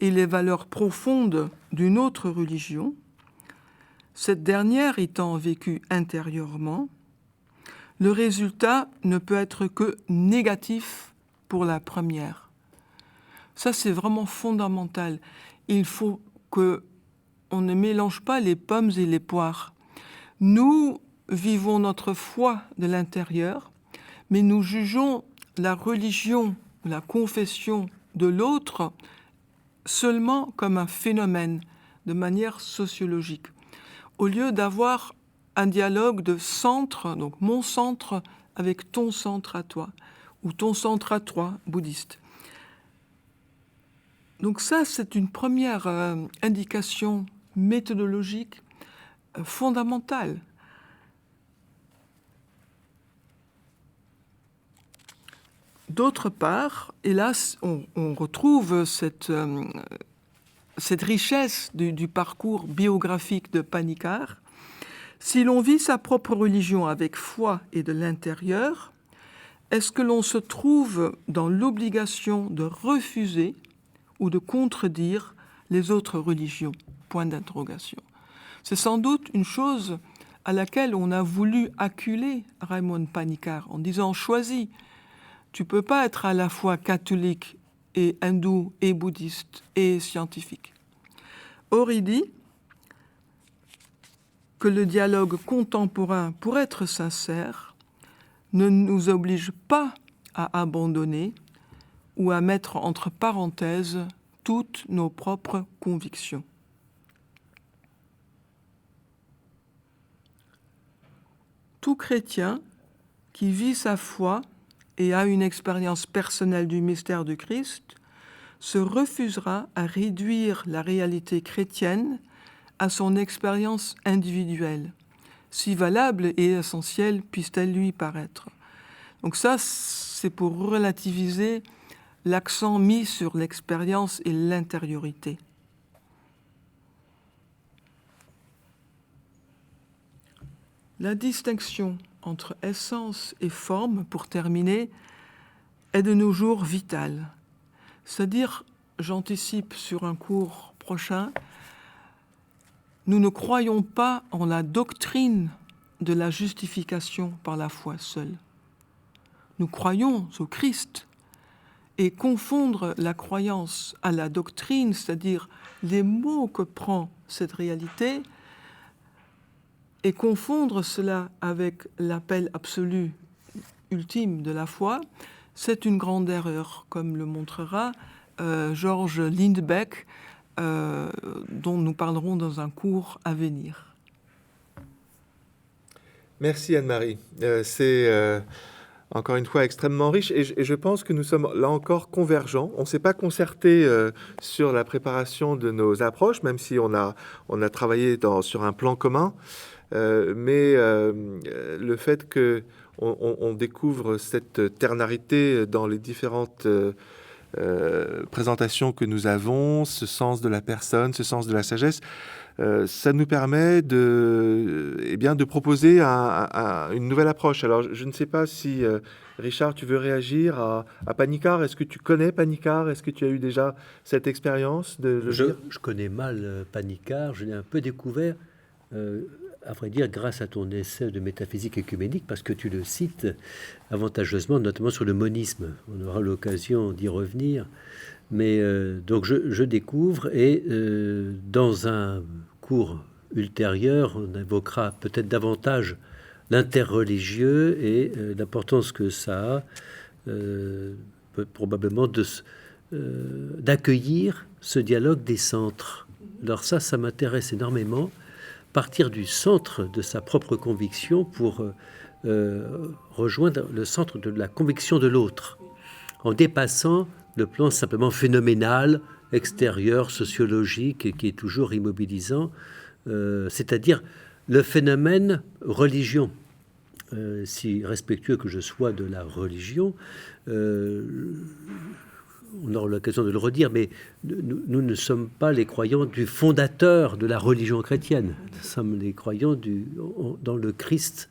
et les valeurs profondes d'une autre religion, cette dernière étant vécue intérieurement, le résultat ne peut être que négatif pour la première. Ça, c'est vraiment fondamental. Il faut qu'on ne mélange pas les pommes et les poires. Nous vivons notre foi de l'intérieur, mais nous jugeons la religion, la confession de l'autre seulement comme un phénomène, de manière sociologique. Au lieu d'avoir un dialogue de centre, donc mon centre avec ton centre à toi, ou ton centre à toi, bouddhiste. Donc ça, c'est une première indication méthodologique fondamentale. D'autre part, hélas, on retrouve cette richesse du parcours biographique de Panicard. Si l'on vit sa propre religion avec foi et de l'intérieur, est-ce que l'on se trouve dans l'obligation de refuser ou de contredire les autres religions? Point d'interrogation. C'est sans doute une chose à laquelle on a voulu acculer Raymond Panicard en disant « choisis, tu ne peux pas être à la fois catholique et hindou et bouddhiste et scientifique ». Or, il dit que le dialogue contemporain, pour être sincère, ne nous oblige pas à abandonner ou à mettre entre parenthèses toutes nos propres convictions. Tout chrétien qui vit sa foi et a une expérience personnelle du mystère du Christ se refusera à réduire la réalité chrétienne à son expérience individuelle, si valable et essentielle puisse-t-elle lui paraître. Donc ça, c'est pour relativiser l'accent mis sur l'expérience et l'intériorité. La distinction entre essence et forme, pour terminer, est de nos jours vitale. C'est-à-dire, j'anticipe sur un cours prochain, nous ne croyons pas en la doctrine de la justification par la foi seule. Nous croyons au Christ. Et confondre la croyance à la doctrine, c'est-à-dire les mots que prend cette réalité, et confondre cela avec l'appel absolu ultime de la foi, c'est une grande erreur, comme le montrera Georges Lindbeck, dont nous parlerons dans un cours à venir. Merci Anne-Marie. C'est encore une fois extrêmement riche et je pense que nous sommes là encore convergents. On ne s'est pas concerté sur la préparation de nos approches, même si on a travaillé sur un plan commun. Mais le fait qu'on découvre cette ternarité dans les différentes présentations que nous avons, ce sens de la personne, ce sens de la sagesse, ça nous permet de proposer une nouvelle approche. Alors, je ne sais pas si, Richard, tu veux réagir à Panicard. Est-ce que tu connais Panicard? Est-ce que tu as eu déjà cette expérience de le lire? Je connais mal Panicard. Je l'ai un peu découvert à vrai dire, grâce à ton essai de métaphysique écuménique, parce que tu le cites avantageusement, notamment sur le monisme. On aura l'occasion d'y revenir. Mais donc je découvre, et dans un cours ultérieur, on évoquera peut-être davantage l'interreligieux et l'importance que ça a, probablement, d'accueillir ce dialogue des centres. Alors ça m'intéresse énormément. Partir du centre de sa propre conviction pour rejoindre le centre de la conviction de l'autre, en dépassant le plan simplement phénoménal, extérieur, sociologique, et qui est toujours immobilisant, c'est-à-dire le phénomène religion. Si respectueux que je sois de la religion, on aura l'occasion de le redire, mais nous ne sommes pas les croyants du fondateur de la religion chrétienne. Nous sommes les croyants dans le Christ,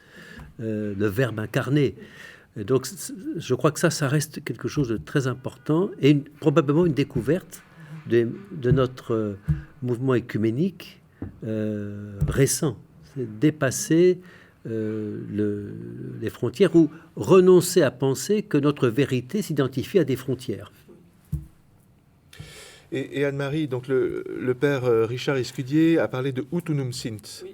le Verbe incarné. Et donc, je crois que ça reste quelque chose de très important et probablement une découverte de notre mouvement écuménique récent. C'est dépasser les frontières, ou renoncer à penser que notre vérité s'identifie à des frontières. Et Anne-Marie, donc le père Richard Escudier a parlé de Ut unum sint. Oui.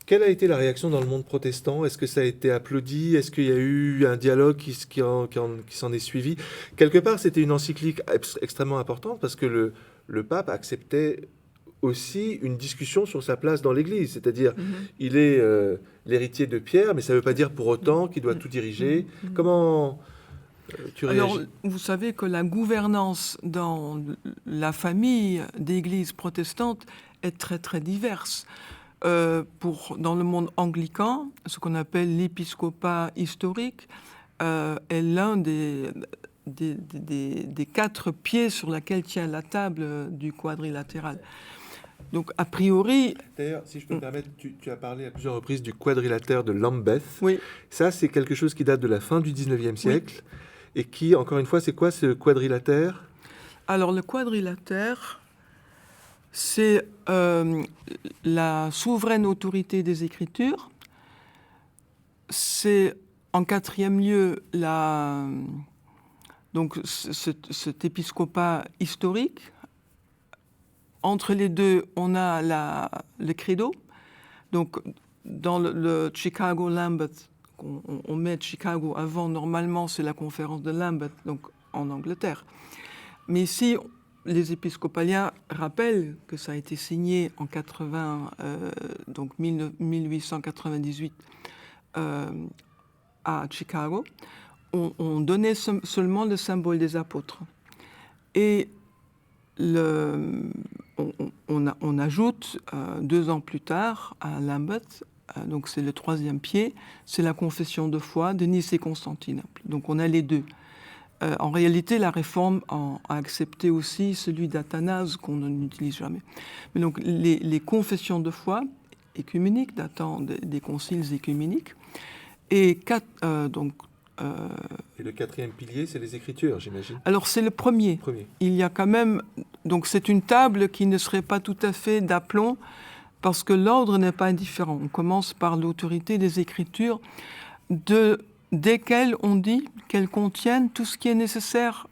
Quelle a été la réaction dans le monde protestant? Est-ce que ça a été applaudi? Est-ce qu'il y a eu un dialogue qui s'en est suivi? Quelque part, c'était une encyclique extrêmement importante parce que le pape acceptait aussi une discussion sur sa place dans l'Église. C'est-à-dire, il est l'héritier de Pierre, mais ça ne veut pas dire pour autant qu'il doit tout diriger. Comment tu réagis? Alors, vous savez que la gouvernance dans la famille d'églises protestantes est très, très diverse. Dans le monde anglican, ce qu'on appelle l'épiscopat historique est l'un des 4 pieds sur lesquels tient la table du quadrilatéral. Donc, a priori... D'ailleurs, si je peux me permettre, tu as parlé à plusieurs reprises du quadrilatère de Lambeth. Oui. Ça, c'est quelque chose qui date de la fin du 19e siècle. Oui. Et qui, encore une fois, c'est quoi ce quadrilatère? Alors, le quadrilatère, c'est la souveraine autorité des Écritures. C'est, en 4e lieu, donc cet épiscopat historique. Entre les deux, on a le credo. Donc, dans le Chicago Lambeth, on met Chicago avant, normalement, c'est la conférence de Lambeth, donc en Angleterre. Mais ici, les épiscopaliens rappellent que ça a été signé en 1898 à Chicago. On donnait seulement le symbole des apôtres. Et on ajoute 2 ans plus tard à Lambeth, donc c'est le 3e pied, c'est la confession de foi de Nice et Constantinople. Donc on a les deux. En réalité, la Réforme a accepté aussi celui d'Athanase, qu'on n'utilise jamais. Mais donc les confessions de foi écuméniques, datant des conciles écuméniques, et et le 4e pilier, c'est les Écritures, j'imagine. Alors c'est le premier. Il y a quand même... Donc c'est une table qui ne serait pas tout à fait d'aplomb, parce que l'ordre n'est pas indifférent. On commence par l'autorité des Écritures, desquelles on dit qu'elles contiennent tout ce qui est nécessaire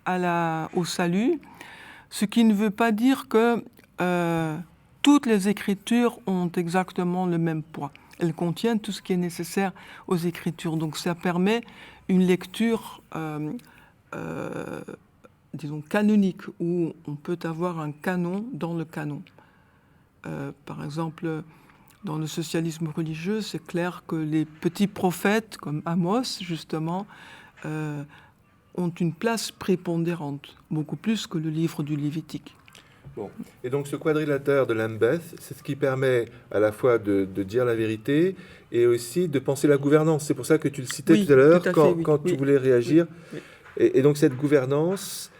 au salut, ce qui ne veut pas dire que toutes les Écritures ont exactement le même poids. Elles contiennent tout ce qui est nécessaire aux Écritures. Donc ça permet une lecture, disons, canonique, où on peut avoir un canon dans le canon. Par exemple, dans le socialisme religieux, c'est clair que les petits prophètes, comme Amos, justement, ont une place prépondérante, beaucoup plus que le livre du Lévitique. Bon. Et donc ce quadrilatère de Lambeth, c'est ce qui permet à la fois de dire la vérité et aussi de penser la gouvernance. C'est pour ça que tu le citais tout à l'heure, quand tu voulais réagir. Oui. Et donc cette gouvernance...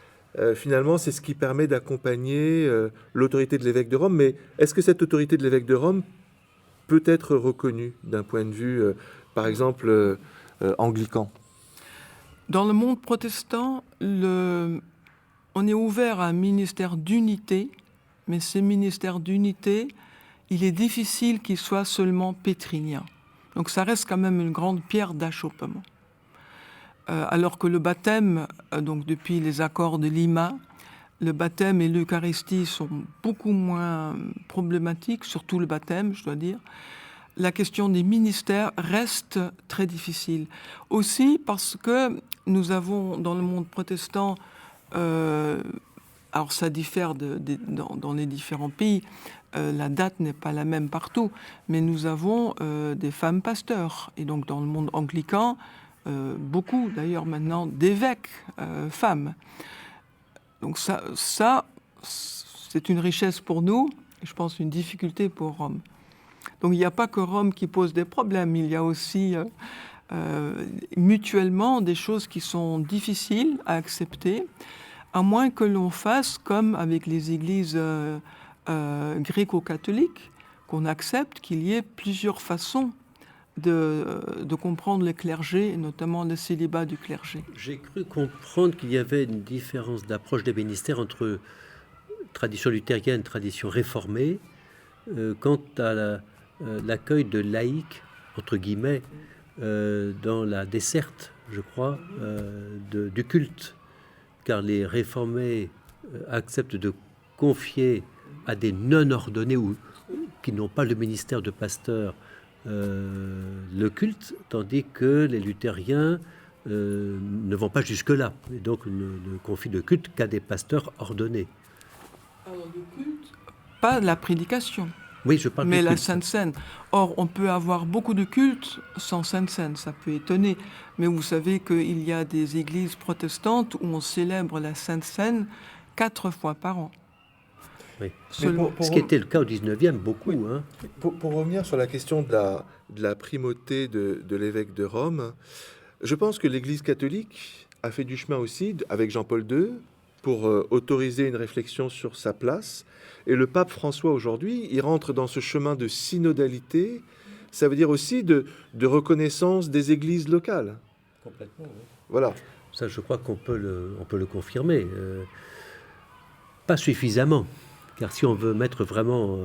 finalement, c'est ce qui permet d'accompagner l'autorité de l'évêque de Rome. Mais est-ce que cette autorité de l'évêque de Rome peut être reconnue d'un point de vue, par exemple, anglican? Dans le monde protestant, on est ouvert à un ministère d'unité, mais ces ministères d'unité, il est difficile qu'il soit seulement pétrinien. Donc ça reste quand même une grande pierre d'achoppement. Alors que le baptême, donc depuis les accords de Lima, le baptême et l'Eucharistie sont beaucoup moins problématiques, surtout le baptême, je dois dire. La question des ministères reste très difficile. Aussi parce que nous avons dans le monde protestant, alors ça diffère dans les différents pays, la date n'est pas la même partout, mais nous avons des femmes pasteurs. Et donc dans le monde anglican, beaucoup d'ailleurs maintenant d'évêques femmes. Donc ça, c'est une richesse pour nous, et je pense une difficulté pour Rome. Donc il n'y a pas que Rome qui pose des problèmes, il y a aussi mutuellement des choses qui sont difficiles à accepter, à moins que l'on fasse comme avec les églises gréco-catholiques, qu'on accepte qu'il y ait plusieurs façons de comprendre le clergé, et notamment le célibat du clergé. J'ai cru comprendre qu'il y avait une différence d'approche des ministères entre tradition luthérienne et tradition réformée quant à l'accueil de laïcs, entre guillemets, dans la desserte, je crois, du culte. Car les réformés acceptent de confier à des non-ordonnés ou qui n'ont pas le ministère de pasteur le culte, tandis que les luthériens ne vont pas jusque-là, et donc ne confient le culte qu'à des pasteurs ordonnés. Alors le culte, pas la prédication. Oui, je parle mais du la culte. Sainte Seine. Or, on peut avoir beaucoup de cultes sans Sainte Seine, ça peut étonner. Mais vous savez qu'il y a des églises protestantes où on célèbre la Sainte Seine 4 fois par an. Oui. Seulement. Ce qui était le cas au 19e, beaucoup. Oui. Hein. Pour revenir sur la question de la primauté de l'évêque de Rome, je pense que l'Église catholique a fait du chemin aussi avec Jean-Paul II pour autoriser une réflexion sur sa place. Et le pape François aujourd'hui, il rentre dans ce chemin de synodalité. Ça veut dire aussi de reconnaissance des églises locales. Complètement, oui. Voilà. Ça, je crois qu'on peut le confirmer. Pas suffisamment. Car si on veut mettre vraiment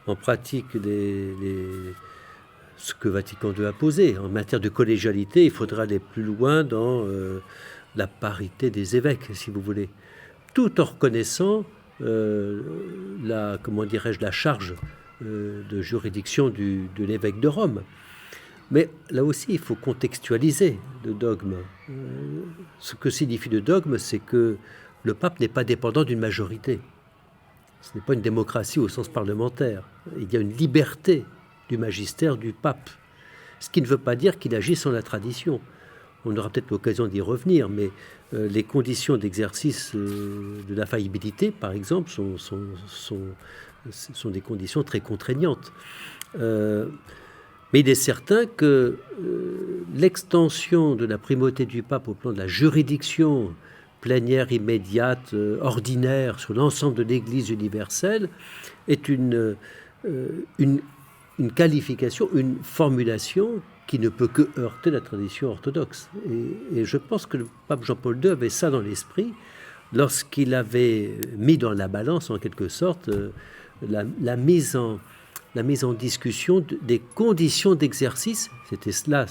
en pratique ce que Vatican II a posé en matière de collégialité, il faudra aller plus loin dans la parité des évêques, si vous voulez, tout en reconnaissant la charge de juridiction de l'évêque de Rome. Mais là aussi, il faut contextualiser le dogme. Ce que signifie le dogme, c'est que le pape n'est pas dépendant d'une majorité. Ce n'est pas une démocratie au sens parlementaire. Il y a une liberté du magistère du pape. Ce qui ne veut pas dire qu'il agit sans la tradition. On aura peut-être l'occasion d'y revenir, mais les conditions d'exercice de la faillibilité, par exemple, sont des conditions très contraignantes. Mais il est certain que l'extension de la primauté du pape au plan de la juridiction plénière, immédiate, ordinaire sur l'ensemble de l'Église universelle est une qualification, une formulation qui ne peut que heurter la tradition orthodoxe. Et je pense que le pape Jean-Paul II avait ça dans l'esprit lorsqu'il avait mis dans la balance, en quelque sorte, la mise en discussion des conditions d'exercice, c'était cela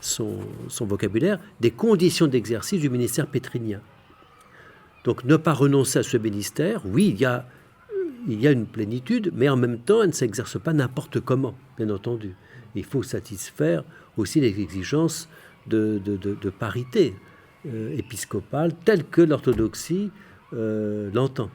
son vocabulaire, des conditions d'exercice du ministère pétrinien. Donc ne pas renoncer à ce ministère, oui, il y a une plénitude, mais en même temps, elle ne s'exerce pas n'importe comment, bien entendu. Il faut satisfaire aussi les exigences de parité épiscopale, telle que l'orthodoxie l'entend.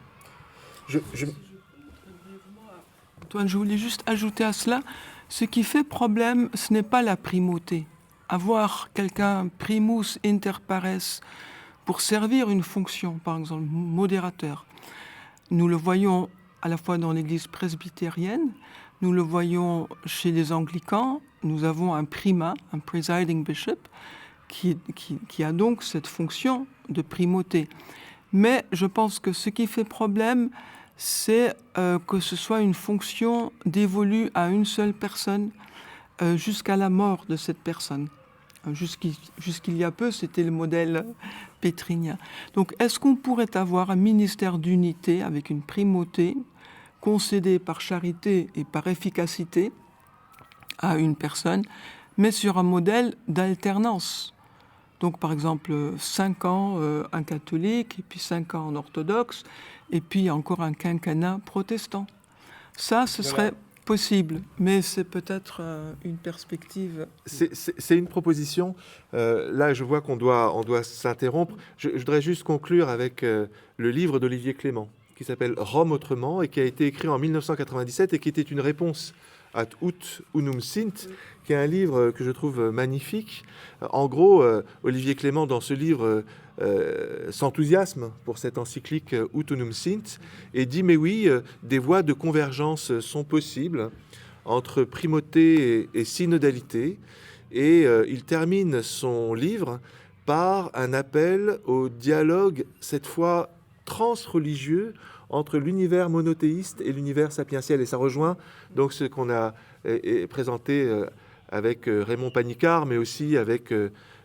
Antoine, je voulais juste ajouter à cela, ce qui fait problème, ce n'est pas la primauté. Avoir quelqu'un primus inter pares pour servir une fonction, par exemple modérateur. Nous le voyons à la fois dans l'Église presbytérienne, nous le voyons chez les anglicans, nous avons un primat, un presiding bishop, qui a donc cette fonction de primauté. Mais je pense que ce qui fait problème, c'est que ce soit une fonction dévolue à une seule personne jusqu'à la mort de cette personne. Jusqu'il y a peu, c'était le modèle pétrinien. Donc, est-ce qu'on pourrait avoir un ministère d'unité avec une primauté concédé par charité et par efficacité à une personne, mais sur un modèle d'alternance. Donc, par exemple, 5 ans un catholique, et puis 5 ans en orthodoxe, et puis encore un quinquennat protestant. Ça, ce serait possible, mais c'est peut-être une perspective. C'est une proposition. Là, je vois qu'on doit s'interrompre. Je voudrais juste conclure avec le livre d'Olivier Clément, qui s'appelle Rome autrement, et qui a été écrit en 1997, et qui était une réponse à Ut Unum Sint, qui est un livre que je trouve magnifique. En gros, Olivier Clément, dans ce livre, s'enthousiasme pour cette encyclique Ut Unum Sint, et dit, mais oui, des voies de convergence sont possibles entre primauté et synodalité. Et il termine son livre par un appel au dialogue, cette fois transreligieux, entre l'univers monothéiste et l'univers sapientiel. Et ça rejoint donc ce qu'on a présenté avec Raymond Panicard, mais aussi avec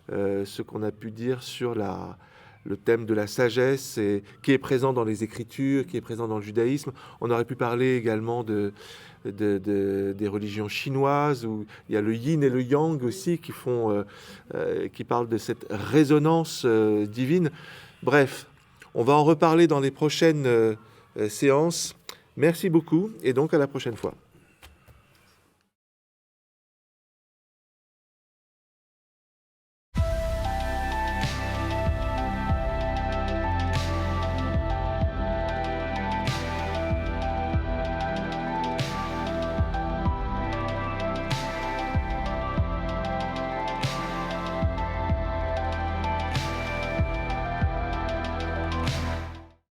ce qu'on a pu dire sur le thème de la sagesse, qui est présent dans les Écritures, qui est présent dans le judaïsme. On aurait pu parler également des religions chinoises, où il y a le yin et le yang aussi, qui parlent de cette résonance divine. Bref, on va en reparler dans les prochaines séances. Merci beaucoup et donc à la prochaine fois.